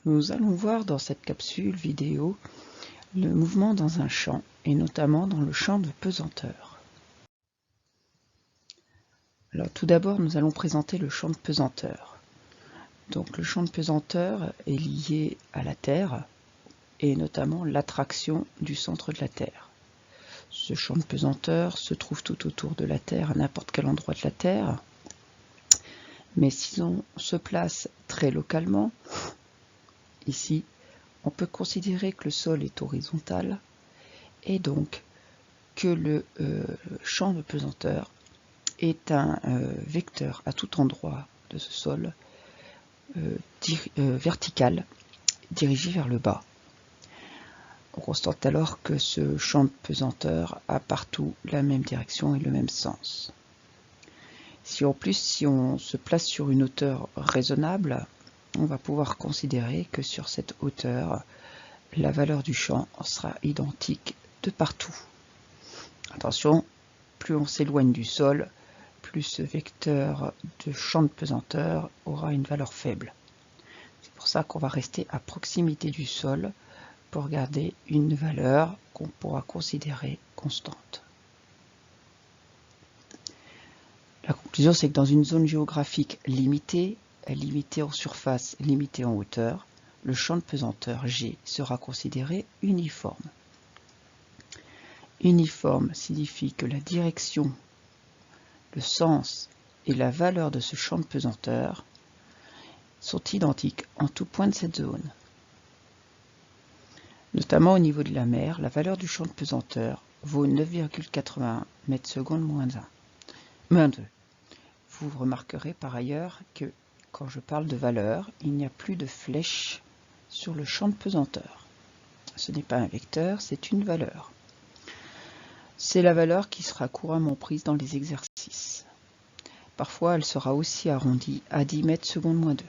Nous allons voir dans cette capsule vidéo le mouvement dans un champ et notamment dans le champ de pesanteur. Alors tout d'abord nous allons présenter le champ de pesanteur. Donc le champ de pesanteur est lié à la Terre et notamment l'attraction du centre de la Terre. Ce champ de pesanteur se trouve tout autour de la Terre, à n'importe quel endroit de la Terre. Mais si on se place très localement, ici, on peut considérer que le sol est horizontal et donc que le champ de pesanteur est un vecteur à tout endroit de ce sol vertical dirigé vers le bas. On constate alors que ce champ de pesanteur a partout la même direction et le même sens. Si en plus, si on se place sur une hauteur raisonnable, on va pouvoir considérer que sur cette hauteur, la valeur du champ sera identique de partout. Attention, plus on s'éloigne du sol, plus ce vecteur de champ de pesanteur aura une valeur faible. C'est pour ça qu'on va rester à proximité du sol pour garder une valeur qu'on pourra considérer constante. La conclusion, c'est que dans une zone géographique limitée en surface, limitée en hauteur, le champ de pesanteur G sera considéré uniforme. Uniforme signifie que la direction, le sens et la valeur de ce champ de pesanteur sont identiques en tout point de cette zone. Notamment au niveau de la mer, la valeur du champ de pesanteur vaut 9,81 m/s moins 2. Vous remarquerez par ailleurs que quand je parle de valeur, il n'y a plus de flèche sur le champ de pesanteur. Ce n'est pas un vecteur, c'est une valeur. C'est la valeur qui sera couramment prise dans les exercices. Parfois, elle sera aussi arrondie à 10 m/s moins 2.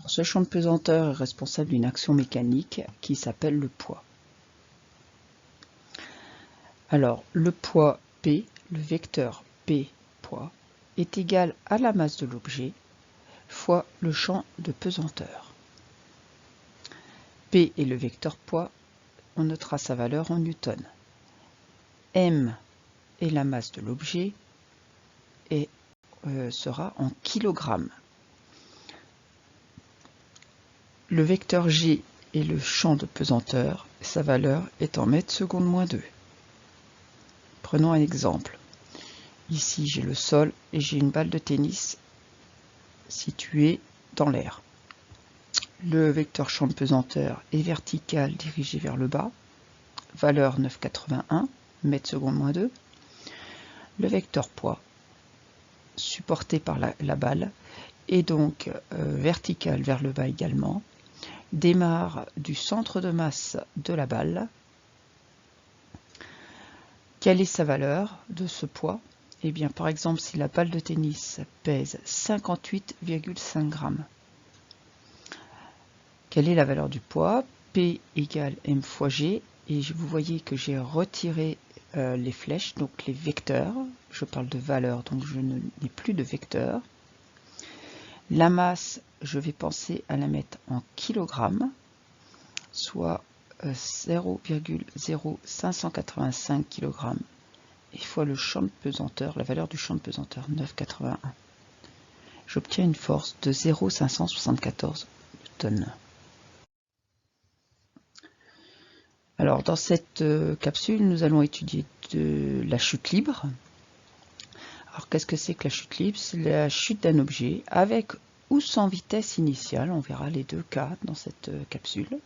Ce champ de pesanteur est responsable d'une action mécanique qui s'appelle le poids. Alors, le poids P, le vecteur P poids, est égal à la masse de l'objet fois le champ de pesanteur. P est le vecteur poids, on notera sa valeur en newton. M est la masse de l'objet et sera en kilogrammes. Le vecteur G est le champ de pesanteur, sa valeur est en mètres/s moins 2. Prenons un exemple. Ici, j'ai le sol et j'ai une balle de tennis située dans l'air. Le vecteur champ de pesanteur est vertical dirigé vers le bas, valeur 9,81 m/s moins 2. Le vecteur poids, supporté par la balle, est donc vertical vers le bas également, démarre du centre de masse de la balle. Quelle est sa valeur de ce poids? Eh bien, par exemple, si la balle de tennis pèse 58,5 grammes, quelle est la valeur du poids? P égale M fois G, et vous voyez que j'ai retiré les flèches, donc les vecteurs. Je parle de valeur, donc je n'ai plus de vecteurs. La masse, je vais penser à la mettre en kilogrammes, soit 0,0585 kg, et fois le champ de pesanteur, la valeur du champ de pesanteur, 9,81. J'obtiens une force de 0,574 N. Alors, dans cette capsule, nous allons étudier la chute libre. Alors, qu'est-ce que c'est que la chute libre? C'est la chute d'un objet avec ou sans vitesse initiale. On verra les deux cas dans cette capsule.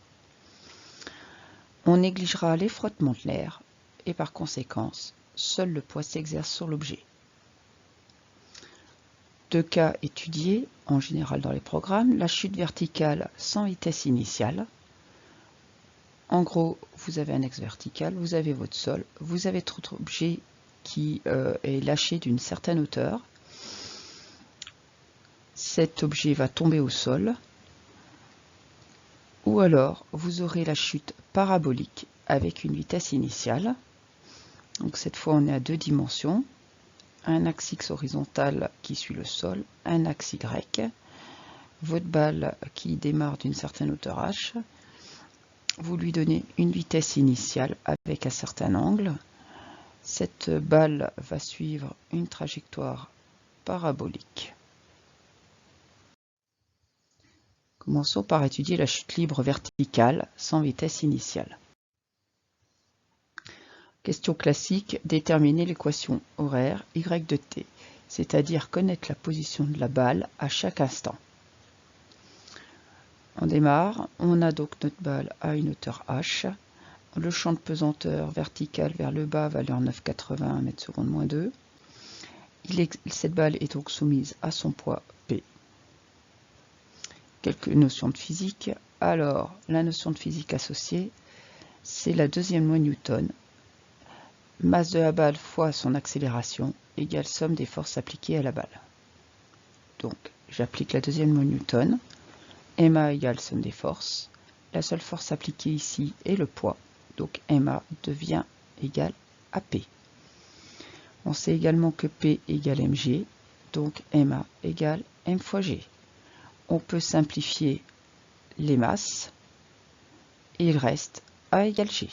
On négligera les frottements de l'air et par conséquence, seul le poids s'exerce sur l'objet. Deux cas étudiés en général dans les programmes. La chute verticale sans vitesse initiale. En gros, vous avez un axe vertical, vous avez votre sol, vous avez votre objet qui est lâché d'une certaine hauteur. Cet objet va tomber au sol. Ou alors, vous aurez la chute parabolique avec une vitesse initiale. Donc cette fois, on est à deux dimensions. Un axe X horizontal qui suit le sol, un axe Y votre balle qui démarre d'une certaine hauteur h, vous lui donnez une vitesse initiale avec un certain angle. Cette balle va suivre une trajectoire parabolique. Commençons par étudier la chute libre verticale sans vitesse initiale. Question classique, déterminer l'équation horaire y de t, c'est-à-dire connaître la position de la balle à chaque instant. On démarre, on a donc notre balle à une hauteur h, le champ de pesanteur vertical vers le bas, valeur 9,80 m/s moins 2. Cette balle est donc soumise à son poids P. Quelques notions de physique. Alors, la notion de physique associée, c'est la deuxième loi Newton. Masse de la balle fois son accélération égale somme des forces appliquées à la balle. Donc, j'applique la deuxième loi Newton. Ma égale somme des forces. La seule force appliquée ici est le poids. Donc Ma devient égal à P. On sait également que P égale mg. Donc Ma égale m fois g. On peut simplifier les masses. Et il reste A égale g.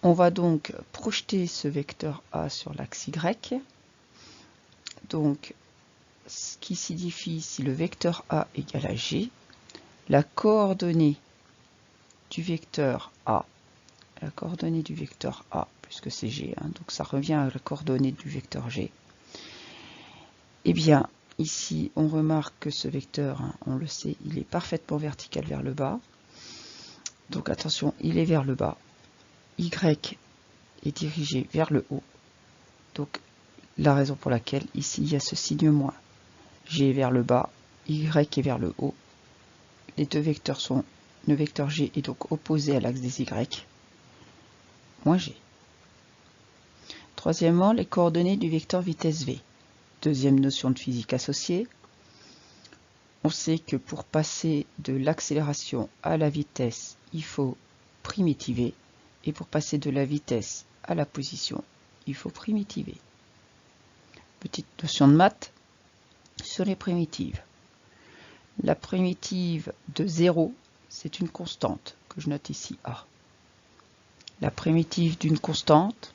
On va donc projeter ce vecteur A sur l'axe Y. Donc, ce qui signifie si le vecteur A égale à G, la coordonnée du vecteur A, puisque c'est G, donc ça revient à la coordonnée du vecteur G. Eh bien, ici, on remarque que ce vecteur, on le sait, il est parfaitement vertical vers le bas. Donc attention, il est vers le bas. Y est dirigé vers le haut. Donc, la raison pour laquelle ici, il y a ce signe moins. G est vers le bas, Y est vers le haut. Les deux vecteurs sont, le vecteur G est donc opposé à l'axe des Y, moins G. Troisièmement, les coordonnées du vecteur vitesse V. Deuxième notion de physique associée. On sait que pour passer de l'accélération à la vitesse, il faut primitiver. Et pour passer de la vitesse à la position, il faut primitiver. Petite notion de maths sur les primitives. La primitive de 0, c'est une constante, que je note ici A. La primitive d'une constante,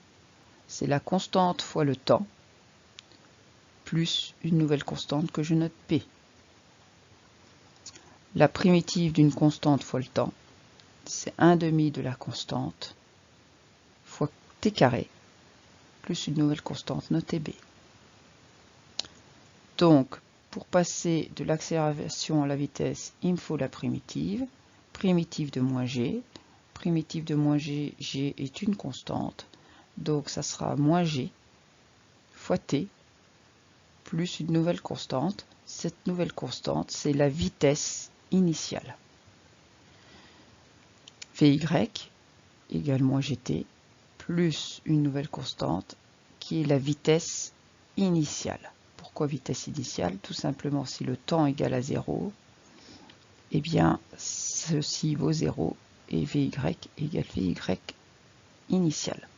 c'est la constante fois le temps, plus une nouvelle constante que je note P. La primitive d'une constante fois le temps, c'est 1/2 de la constante fois t carré, plus une nouvelle constante notée B. Donc, pour passer de l'accélération à la vitesse, il me faut la primitive de moins g. Primitive de moins g, g est une constante, donc ça sera moins g fois t, plus une nouvelle constante. Cette nouvelle constante, c'est la vitesse initiale. Vy égale moins gt, plus une nouvelle constante, qui est la vitesse initiale. Pourquoi vitesse initiale? Tout simplement, si le temps égale à 0, eh bien, ceci vaut 0 et Vy égale Vy initial.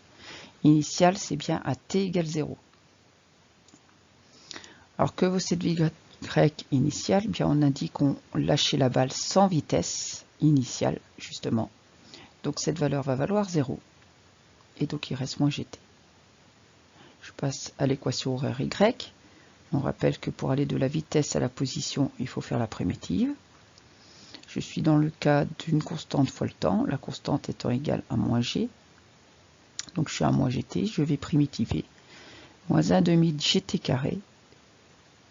Initial, c'est bien à t égale 0. Alors que vaut cette Vy initiale? Bien, on indique qu'on lâchait la balle sans vitesse initiale, justement. Donc cette valeur va valoir 0. Et donc il reste moins gt. Je passe à l'équation horaire y. On rappelle que pour aller de la vitesse à la position, il faut faire la primitive. Je suis dans le cas d'une constante fois le temps, la constante étant égale à moins g. Donc je suis à moins gt, je vais primitiver. Moins 1/2 de gt carré,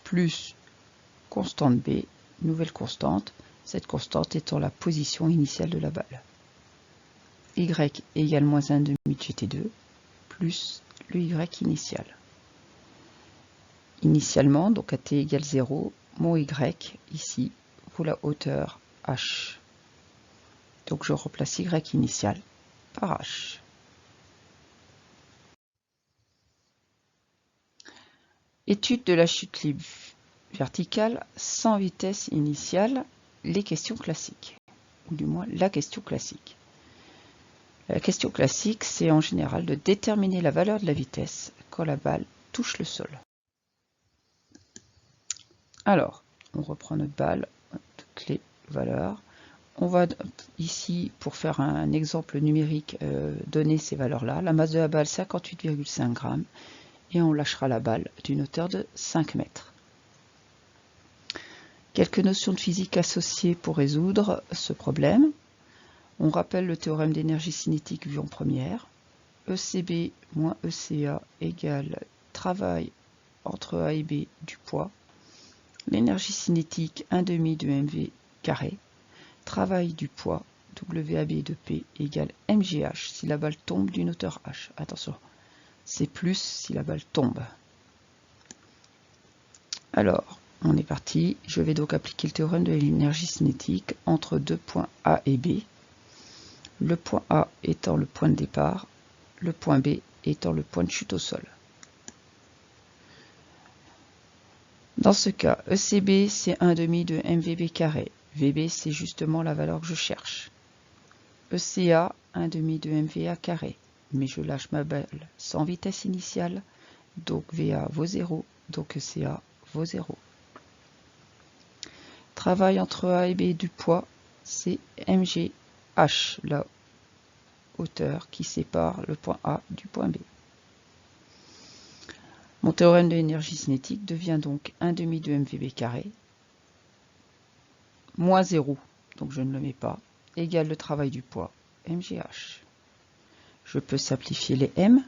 plus constante b, nouvelle constante, cette constante étant la position initiale de la balle. Y égale moins 1/2 de gt2, plus le y initial. Initialement, donc à t égale 0, mon y, ici, vaut la hauteur h. Donc je remplace y initial par h. Étude de la chute libre verticale sans vitesse initiale, les questions classiques, ou du moins la question classique. La question classique, c'est en général de déterminer la valeur de la vitesse quand la balle touche le sol. Alors, on reprend notre balle, notre clé valeur. On va ici, pour faire un exemple numérique, donner ces valeurs-là. La masse de la balle, 58,5 grammes. Et on lâchera la balle d'une hauteur de 5 mètres. Quelques notions de physique associées pour résoudre ce problème. On rappelle le théorème d'énergie cinétique vu en première. ECB moins ECA égale travail entre A et B du poids. L'énergie cinétique 1/2 de mv carré. Travail du poids WAB de P égale mgh si la balle tombe d'une hauteur h. Attention, c'est plus si la balle tombe. Alors, on est parti. Je vais donc appliquer le théorème de l'énergie cinétique entre deux points A et B. Le point A étant le point de départ, le point B étant le point de chute au sol. Dans ce cas, ECB c'est 1/2 de mvb carré. VB c'est justement la valeur que je cherche. ECA 1/2 de mva carré. Mais je lâche ma balle sans vitesse initiale, donc VA vaut 0, donc ECA vaut 0. Travail entre A et B du poids, c'est mgh, la hauteur qui sépare le point A du point B. Mon théorème de l'énergie cinétique devient donc 1/2 de mvb carré, moins 0, donc je ne le mets pas, égale le travail du poids, mgh. Je peux simplifier les m.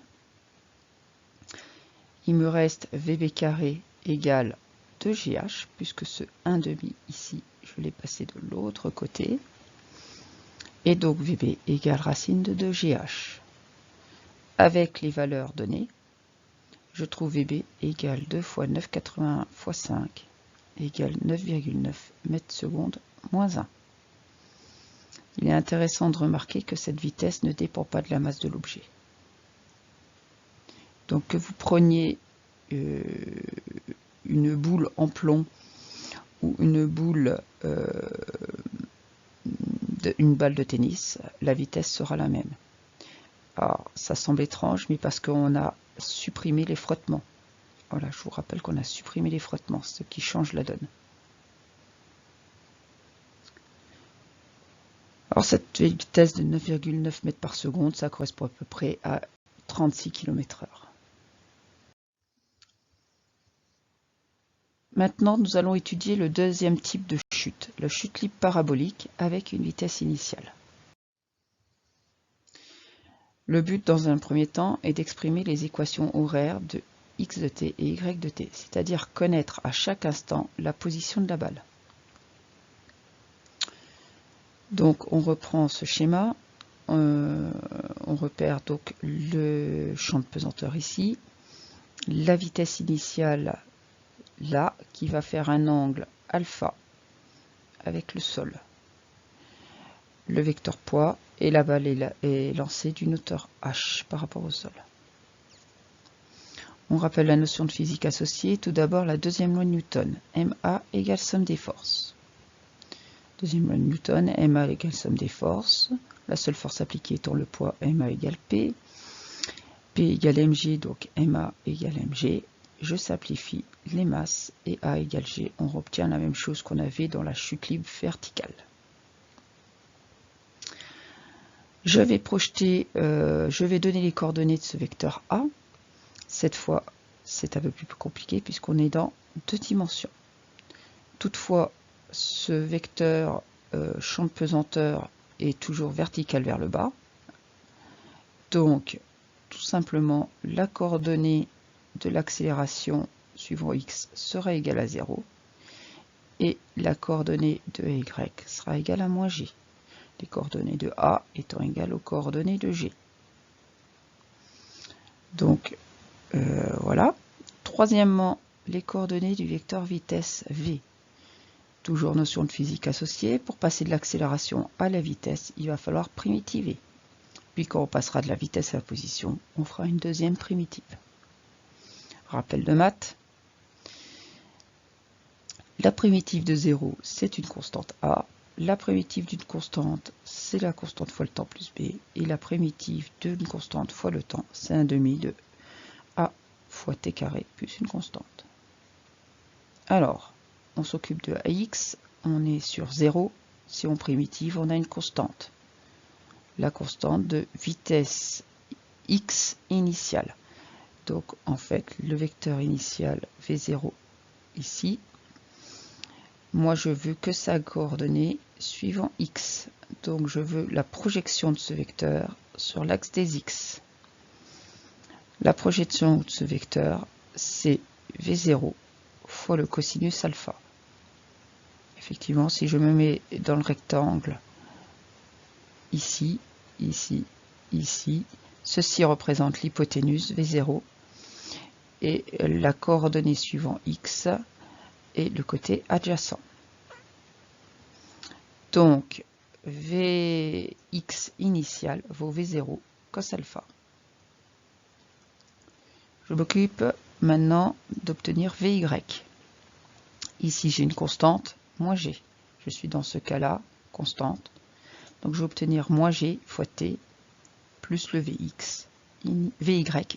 Il me reste vb carré égale 2gh, puisque ce 1/2 ici, je l'ai passé de l'autre côté. Et donc vb égale racine de 2gh. Avec les valeurs données, je trouve vb égale 2 fois 9,81 fois 5 égale 9,9 mètres secondes moins 1. Il est intéressant de remarquer que cette vitesse ne dépend pas de la masse de l'objet. Donc que vous preniez une boule en plomb ou une boule, une balle de tennis, la vitesse sera la même. Alors, ça semble étrange, mais parce qu'on a supprimé les frottements. Voilà, je vous rappelle qu'on a supprimé les frottements, ce qui change la donne. Alors cette vitesse de 9,9 mètres par seconde, ça correspond à peu près à 36 km/h. Maintenant, nous allons étudier le deuxième type de chute, la chute libre parabolique avec une vitesse initiale. Le but, dans un premier temps, est d'exprimer les équations horaires de x de t et y de t, c'est-à-dire connaître à chaque instant la position de la balle. Donc, on reprend ce schéma, on repère donc le champ de pesanteur ici, la vitesse initiale là, qui va faire un angle alpha avec le sol. Le vecteur poids et la balle est lancée d'une hauteur h par rapport au sol. On rappelle la notion de physique associée. Tout d'abord, la deuxième loi de Newton, ma égale somme des forces. Deuxième loi de Newton, ma égale somme des forces. La seule force appliquée étant le poids, ma égale p. P égale mg, donc ma égale mg. Je simplifie les masses et A égale G. On obtient la même chose qu'on avait dans la chute libre verticale. Je vais donner les coordonnées de ce vecteur A. Cette fois, c'est un peu plus compliqué puisqu'on est dans 2 dimensions. Toutefois, ce vecteur champ de pesanteur est toujours vertical vers le bas. Donc, tout simplement, la coordonnée de l'accélération suivant x sera égale à 0 et la coordonnée de y sera égale à moins g, les coordonnées de a étant égales aux coordonnées de g. Donc voilà. Troisièmement, les coordonnées du vecteur vitesse v. Toujours notion de physique associée, pour passer de l'accélération à la vitesse, il va falloir primitiver. Puis quand on passera de la vitesse à la position, on fera une deuxième primitive. Rappel de maths. La primitive de 0, c'est une constante a. La primitive d'une constante, c'est la constante fois le temps plus b. Et la primitive d'une constante fois le temps, c'est 1/2 de a fois t carré plus une constante. Alors, on s'occupe de AX, on est sur 0. Si on primitive, on a une constante. La constante de vitesse x initiale. Donc en fait, le vecteur initial V0 ici, moi je veux que sa coordonnée suivant x. Donc je veux la projection de ce vecteur sur l'axe des x. La projection de ce vecteur, c'est V0 fois le cosinus alpha. Effectivement, si je me mets dans le rectangle, ici, ici, ici, ceci représente l'hypoténuse V0 et la coordonnée suivant x est le côté adjacent. Donc, Vx initial vaut V0 cos alpha. Je m'occupe maintenant d'obtenir Vy. Ici, j'ai une constante, moins g. Je suis dans ce cas-là, constante. Donc, je vais obtenir moins g fois t plus le Vy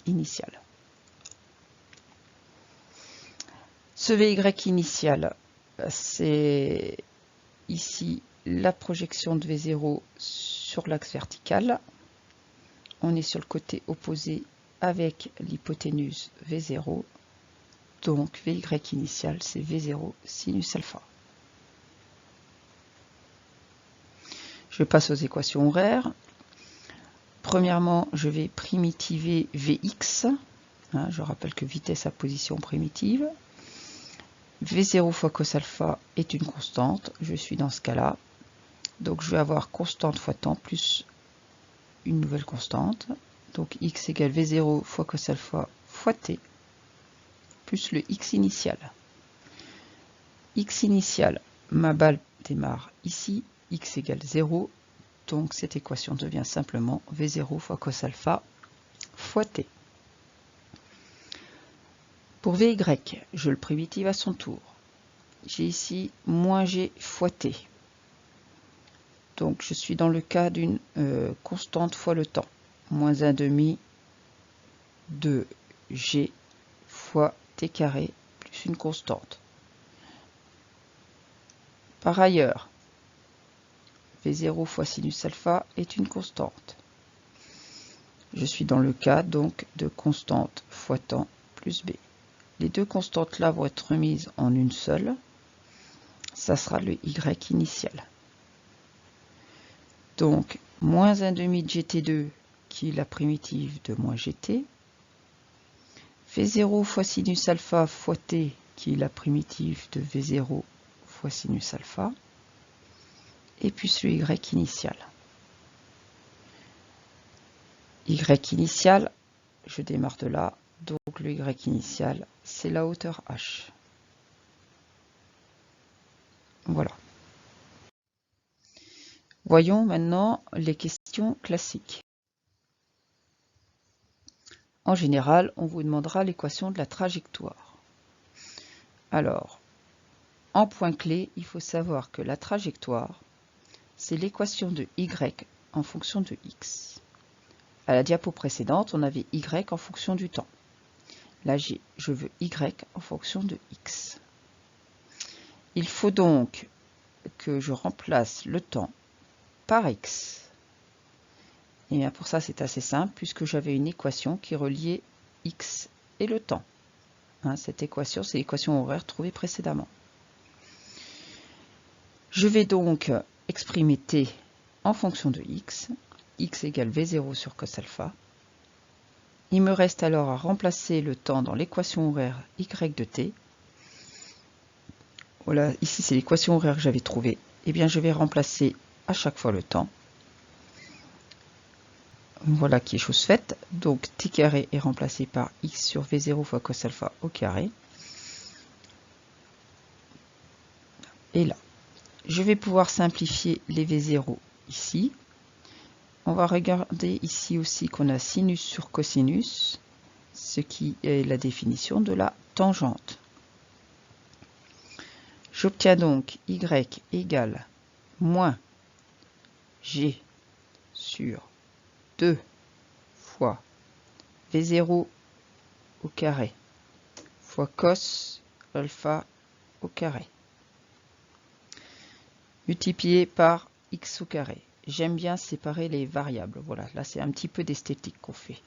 initial. Ce Vy initial, c'est ici la projection de V0 sur l'axe vertical. On est sur le côté opposé avec l'hypoténuse V0. Donc Vy initial, c'est V0 sinus alpha. Je passe aux équations horaires. Premièrement, je vais primitiver Vx. Je rappelle que vitesse à position primitive. V0 fois cos alpha est une constante. Je suis dans ce cas-là. Donc je vais avoir constante fois temps plus une nouvelle constante. Donc x égale V0 fois cos alpha fois t plus le x initial. X initial, ma balle démarre ici. X égale 0. Donc cette équation devient simplement V0 fois cos alpha fois t. Pour Vy, je le primitive à son tour. J'ai ici moins g fois t. Donc je suis dans le cas d'une constante fois le temps. Moins 1/2 de g fois t carré plus une constante. Par ailleurs, V0 fois sinus alpha est une constante. Je suis dans le cas donc de constante fois temps plus b. Les deux constantes là vont être remises en une seule. Ça sera le y initial. Donc, moins 1/2 de gt2 qui est la primitive de moins gt. V0 fois sinus alpha fois t qui est la primitive de V0 fois sinus alpha. Et puis le y initial. Y initial, je démarre de là. Donc le y initial, c'est la hauteur h. Voilà. Voyons maintenant les questions classiques. En général, on vous demandera l'équation de la trajectoire. Alors, en point clé, il faut savoir que la trajectoire, c'est l'équation de y en fonction de x. À la diapo précédente, on avait y en fonction du temps. Là, je veux y en fonction de x. Il faut donc que je remplace le temps par x. Et bien pour ça, c'est assez simple, puisque j'avais une équation qui reliait x et le temps. Cette équation, c'est l'équation horaire trouvée précédemment. Je vais donc exprimer t en fonction de x. X égale V0 sur cos alpha. Il me reste alors à remplacer le temps dans l'équation horaire y de t. Voilà, ici c'est l'équation horaire que j'avais trouvée. Eh bien, je vais remplacer à chaque fois le temps. Voilà qui est chose faite. Donc t carré est remplacé par x sur V0 fois cos alpha au carré. Et là, je vais pouvoir simplifier les V0 ici. On va regarder ici aussi qu'on a sinus sur cosinus, ce qui est la définition de la tangente. J'obtiens donc y égale moins g sur 2 fois V0 au carré fois cos alpha au carré. multiplié par x au carré. J'aime bien séparer les variables. Voilà, là c'est un petit peu d'esthétique qu'on fait.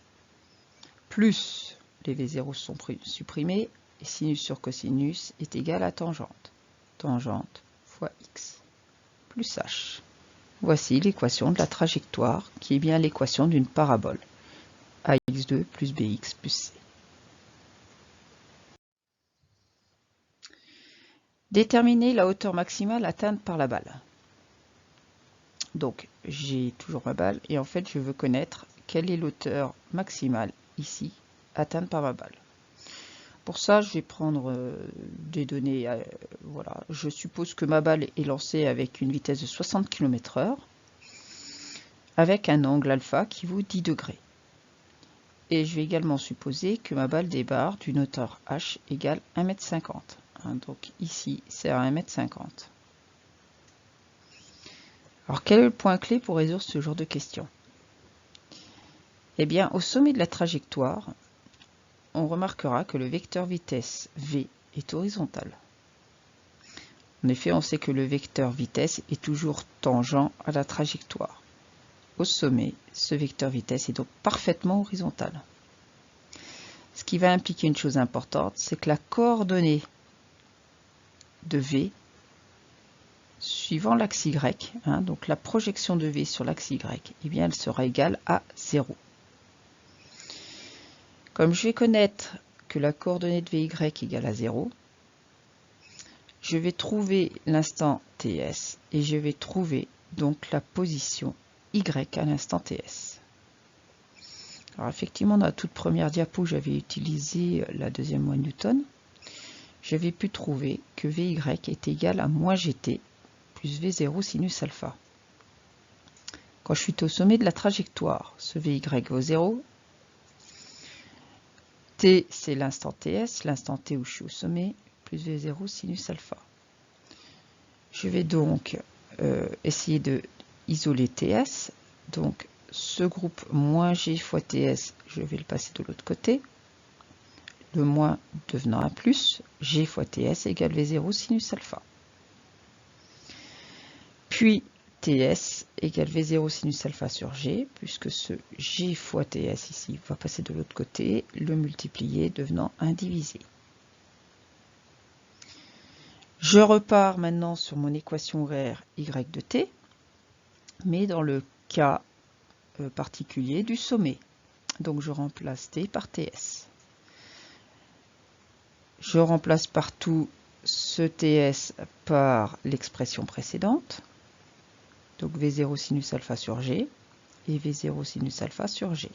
Plus les V0 sont supprimés, et sinus sur cosinus est égal à tangente. Tangente fois x plus h. Voici l'équation de la trajectoire, qui est bien l'équation d'une parabole. ax2 plus bx plus c. Déterminer la hauteur maximale atteinte par la balle. Donc, j'ai toujours ma balle, et en fait, je veux connaître quelle est l'hauteur maximale, ici, atteinte par ma balle. Pour ça, je vais prendre des données. Voilà. Je suppose que ma balle est lancée avec une vitesse de 60 km/h, avec un angle alpha qui vaut 10 degrés. Et je vais également supposer que ma balle débarre d'une hauteur h égale 1,50 m. Donc ici, c'est à 1,50 m. Alors, quel est le point clé pour résoudre ce genre de questions? Eh bien, au sommet de la trajectoire, on remarquera que le vecteur vitesse v est horizontal. En effet, on sait que le vecteur vitesse est toujours tangent à la trajectoire. Au sommet, ce vecteur vitesse est donc parfaitement horizontal. Ce qui va impliquer une chose importante, c'est que la coordonnée de v, suivant l'axe y, donc la projection de v sur l'axe y, eh bien, elle sera égale à 0. Comme je vais connaître que la coordonnée de vy est égale à 0, je vais trouver l'instant ts et je vais trouver donc la position y à l'instant ts. Alors effectivement, dans la toute première diapo, j'avais utilisé la deuxième loi de Newton. J'avais pu trouver que vy est égal à moins gt plus v0 sinus alpha. Quand je suis au sommet de la trajectoire, ce vy vaut 0. T, c'est l'instant ts, l'instant t où je suis au sommet, plus v0 sinus alpha. Je vais donc essayer de isoler ts. Donc, ce groupe moins g fois ts, je vais le passer de l'autre côté. Le moins devenant un plus, g fois ts égale v0 sinus alpha. Puis, ts égale v0 sinus alpha sur g, puisque ce g fois ts ici va passer de l'autre côté, le multiplier devenant indivisé. Je repars maintenant sur mon équation horaire y de t, mais dans le cas particulier du sommet. Donc je remplace t par ts. Je remplace partout ce ts par l'expression précédente. Donc v0 sinus alpha sur g et v0 sinus alpha sur g.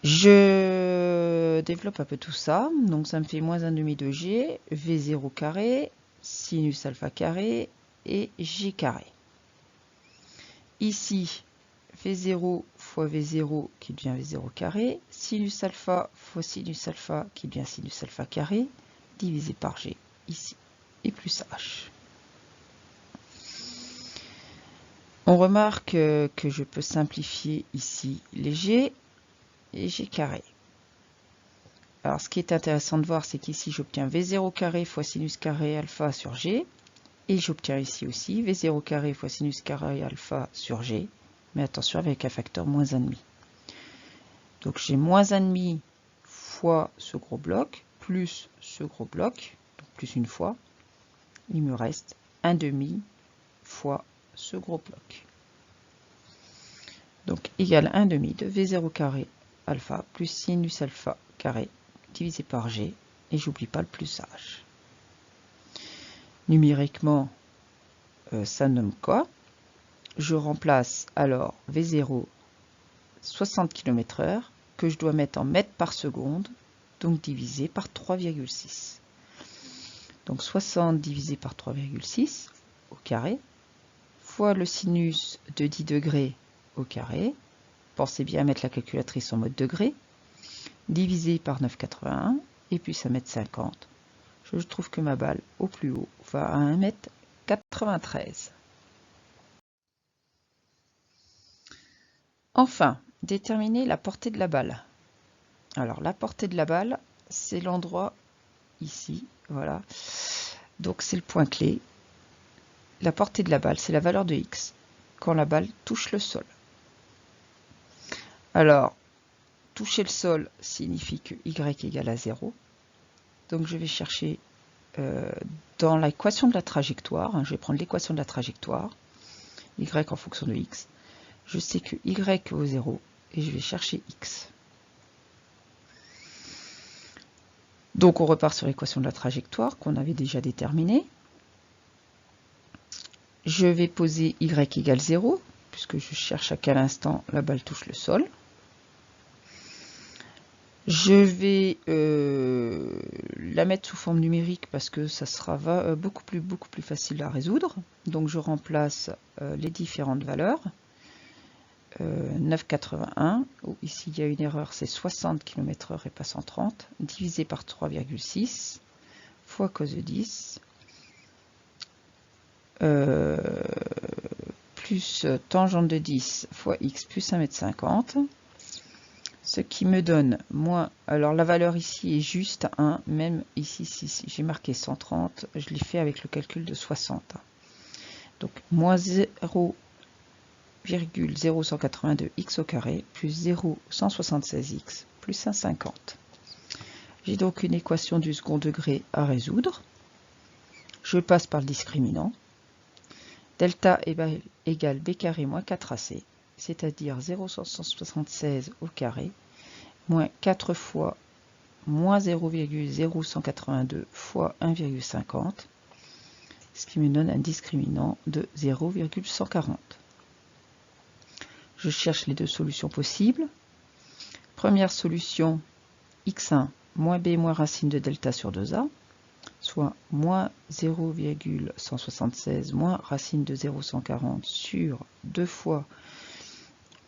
Je développe un peu tout ça. Donc ça me fait moins 1,5 de g, v0 carré, sinus alpha carré et g carré. Ici, v0 fois v0 qui devient v0 carré, sinus alpha fois sinus alpha qui devient sinus alpha carré, divisé par g ici, et plus h. On remarque que je peux simplifier ici les g et g carré. Alors ce qui est intéressant de voir, c'est qu'ici j'obtiens v0 carré fois sinus carré alpha sur g, et j'obtiens ici aussi v0 carré fois sinus carré alpha sur g, mais attention avec un facteur moins 1,5. Donc j'ai moins 1,5 fois ce gros bloc, plus ce gros bloc, donc plus une fois, il me reste 1,5 fois ce gros bloc. Donc égal 1,5 de v0 carré alpha plus sinus alpha carré divisé par g, et j'oublie pas le plus h. Numériquement, ça donne quoi? Je remplace alors v0 60 km/h que je dois mettre en mètres par seconde, donc divisé par 3,6. Donc 60 divisé par 3,6 au carré, fois le sinus de 10 degrés au carré, pensez bien à mettre la calculatrice en mode degré, divisé par 9,81, et puis ça met 50. Je trouve que ma balle au plus haut va à 1,93 m. Enfin, déterminer la portée de la balle. Alors la portée de la balle, c'est l'endroit ici, voilà, Donc c'est le point clé. La portée de la balle, c'est la valeur de x quand la balle touche le sol. Alors, toucher le sol signifie que y égale à 0. Donc je vais chercher dans l'équation de la trajectoire, je vais prendre l'équation de la trajectoire, y en fonction de x. Je sais que y vaut 0 et je vais chercher x. Donc on repart sur l'équation de la trajectoire qu'on avait déjà déterminée. Je vais poser y égale 0, puisque je cherche à quel instant la balle touche le sol. Je vais la mettre sous forme numérique parce que ça sera beaucoup plus facile à résoudre. Donc je remplace les différentes valeurs. 9,81, ici il y a une erreur, c'est 60 km/h et pas 130, divisé par 3,6 fois cos de 10, plus tangente de 10 fois x plus 1,50 m, ce qui me donne moins, alors la valeur ici est juste 1, même ici, si j'ai marqué 130, je l'ai fait avec le calcul de 60. Donc moins 0,0182 x au carré plus 0,176x plus 1,50. J'ai donc une équation du second degré à résoudre. Je passe par le discriminant. Delta égale b carré moins 4ac, c'est-à-dire 0,176 au carré moins 4 fois moins 0,0182 fois 1,50, ce qui me donne un discriminant de 0,140. Je cherche les deux solutions possibles. Première solution, x1 moins b moins racine de delta sur 2a, soit moins 0,176 moins racine de 0,140 sur 2 fois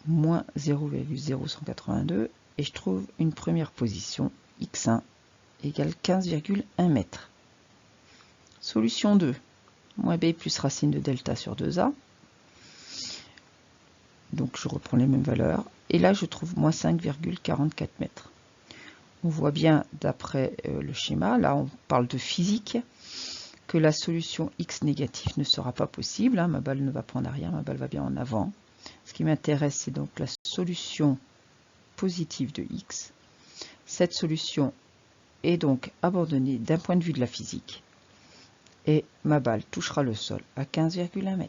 moins 0,0182, et je trouve une première position, x1 égale 15,1 m. Solution 2, moins b plus racine de delta sur 2a. Donc je reprends les mêmes valeurs, et là je trouve moins 5,44 m. On voit bien d'après le schéma, là on parle de physique, que la solution x négatif ne sera pas possible, ma balle ne va pas en arrière, ma balle va bien en avant. Ce qui m'intéresse, c'est donc la solution positive de x. Cette solution est donc abandonnée d'un point de vue de la physique, et ma balle touchera le sol à 15,1 m.